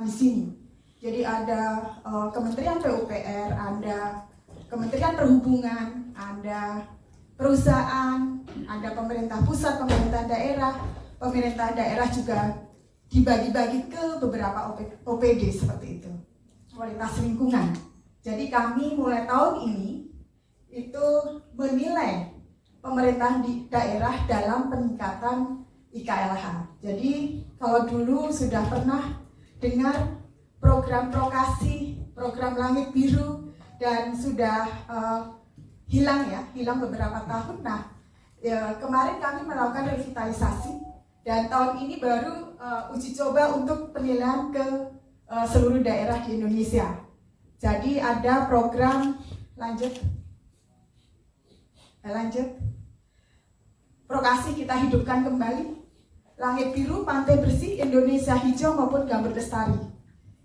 di sini. Jadi ada Kementerian PUPR, ada Kementerian Perhubungan, ada perusahaan, ada pemerintah pusat, pemerintah daerah juga dibagi-bagi ke beberapa OPD seperti itu, kualitas lingkungan. Jadi kami mulai tahun ini itu menilai pemerintah di daerah dalam peningkatan IKLH. Jadi kalau dulu sudah pernah dengar program Prokasi, program Langit Biru, dan sudah hilang beberapa tahun. Nah, kemarin kami melakukan revitalisasi dan tahun ini baru uji coba untuk penilaian ke seluruh daerah di Indonesia. Jadi ada program lanjut. Prokasi kita hidupkan kembali, Langit Biru, Pantai Bersih, Indonesia Hijau maupun Gambut Lestari.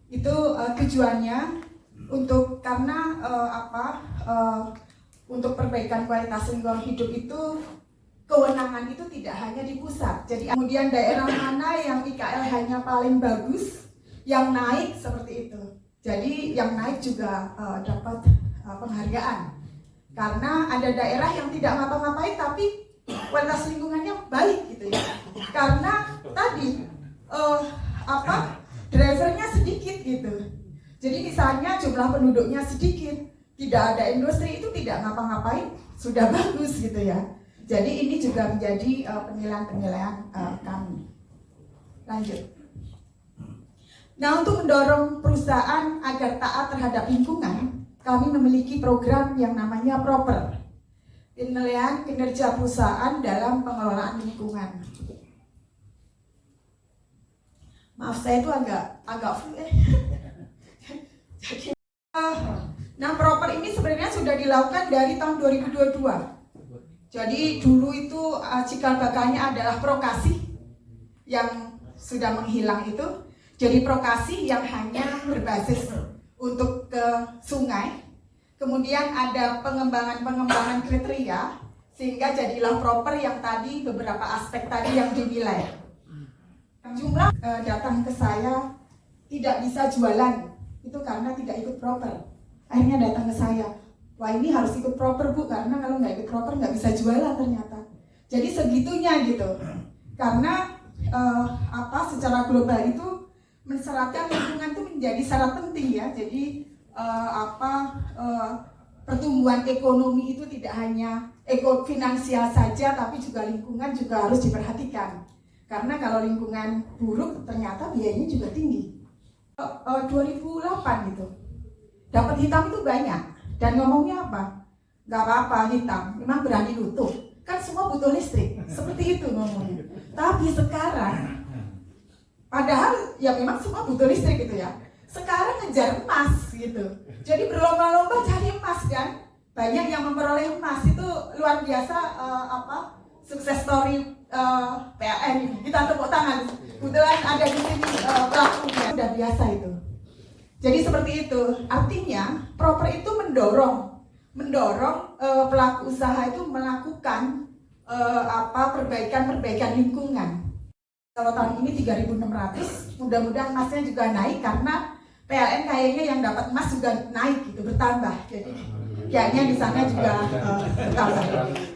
Itu tujuannya untuk untuk perbaikan kualitas lingkungan hidup itu kewenangan itu tidak hanya di pusat. Jadi kemudian daerah mana yang IKLH-nya paling bagus, yang naik seperti itu. Jadi yang naik juga dapat penghargaan. Karena ada daerah yang tidak ngapa-ngapain tapi kualitas lingkungannya baik gitu ya. Karena tadi drivernya sedikit gitu. Jadi misalnya jumlah penduduknya sedikit, tidak ada industri, itu tidak ngapa-ngapain, sudah bagus gitu ya. Jadi ini juga menjadi penilaian-penilaian kami. Lanjut. Nah, untuk mendorong perusahaan agar taat terhadap lingkungan, kami memiliki program yang namanya PROPER, penilaian kinerja perusahaan dalam pengelolaan lingkungan. Maaf, saya itu agak full Jadi, nah PROPER ini sebenarnya sudah dilakukan dari tahun 2022. Jadi dulu itu cikal bakalnya adalah Prokasi yang sudah menghilang itu. Jadi Prokasi yang hanya berbasis untuk ke sungai. Kemudian ada pengembangan kriteria sehingga jadilah PROPER yang tadi beberapa aspek tadi yang dinilai. Jumlah datang ke saya tidak bisa jualan itu karena tidak ikut PROPER. Akhirnya datang ke saya, wah ini harus ikut PROPER Bu, karena kalau nggak ikut PROPER nggak bisa jualan ternyata. Jadi segitunya gitu. Karena secara global itu mensyaratkan lingkungan itu menjadi syarat penting ya. Jadi pertumbuhan ekonomi itu tidak hanya finansial saja, tapi juga lingkungan juga harus diperhatikan. Karena kalau lingkungan buruk ternyata biayanya juga tinggi. 2008 gitu, dapat hitam itu banyak dan ngomongnya apa? Gak apa-apa hitam, memang berani nutup. Kan semua butuh listrik, seperti itu ngomongnya. Tapi sekarang, padahal ya memang semua butuh listrik gitu ya. Sekarang ngejar emas gitu. Jadi berlomba-lomba cari emas kan. Banyak yang memperoleh emas, itu luar biasa sukses story PLN ini. Kita tepuk tangan. Kebetulan ada di sini pelakunya, sudah biasa itu. Jadi seperti itu. Artinya PROPER itu mendorong pelaku usaha itu melakukan perbaikan lingkungan. Kalau tahun ini 3.600, mudah-mudahan emasnya juga naik karena PLN kayaknya yang dapat emas juga naik gitu, bertambah. Jadi kayaknya di sana juga bertambah.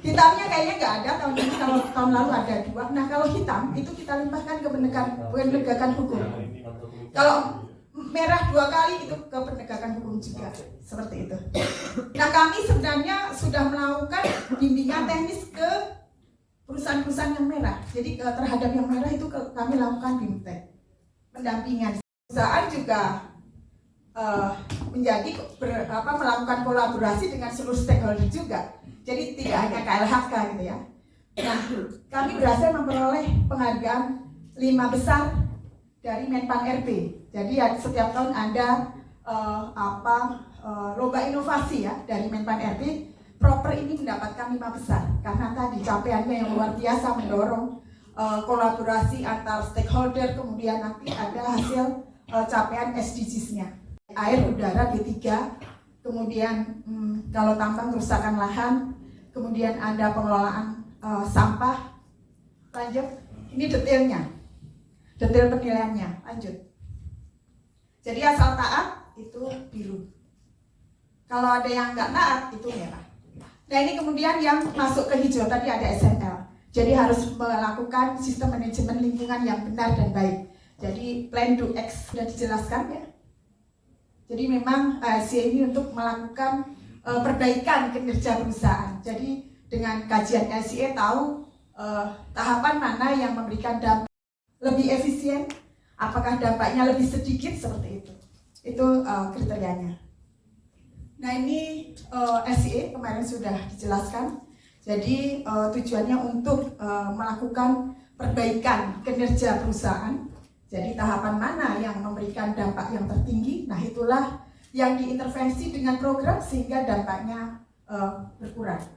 Hitamnya kayaknya nggak ada tahun ini, kalau tahun lalu ada 2. Nah kalau hitam itu kita limpahkan ke penegakan hukum. Kalau merah 2 kali itu ke penegakan hukum juga, seperti itu. Nah kami sebenarnya sudah melakukan bimbingan teknis ke perusahaan-perusahaan yang merah. Jadi terhadap yang merah itu kami lakukan BIMTEK, pendampingan. Perusahaan juga melakukan kolaborasi dengan seluruh stakeholder juga. Jadi tidak hanya KLHK gitu ya. Nah, kami berhasil memperoleh penghargaan 5 besar dari Menpan RB. Jadi setiap tahun ada lomba inovasi ya dari Menpan RB. PROPER ini mendapatkan 5 besar karena tadi capaiannya yang luar biasa, mendorong kolaborasi antar stakeholder. Kemudian nanti ada hasil capaian SDGs-nya. Air, udara, B3, kemudian kalau tambang kerusakan lahan, kemudian ada pengelolaan sampah. Lanjut, ini detailnya, detail penilaiannya. Lanjut. Jadi asal taat itu biru. Kalau ada yang nggak taat itu merah. Nah ini kemudian yang masuk ke hijau tadi ada SML. Jadi harus melakukan sistem manajemen lingkungan yang benar dan baik. Jadi plan do X sudah dijelaskan ya. Jadi memang LCA ini untuk melakukan perbaikan kinerja perusahaan. Jadi dengan kajian LCA tahu tahapan mana yang memberikan dampak lebih efisien, apakah dampaknya lebih sedikit seperti itu. Itu kriterianya. Nah ini LCA kemarin sudah dijelaskan. Jadi tujuannya untuk melakukan perbaikan kinerja perusahaan. Jadi tahapan mana yang memberikan dampak yang tertinggi, nah itulah yang diintervensi dengan program sehingga dampaknya berkurang.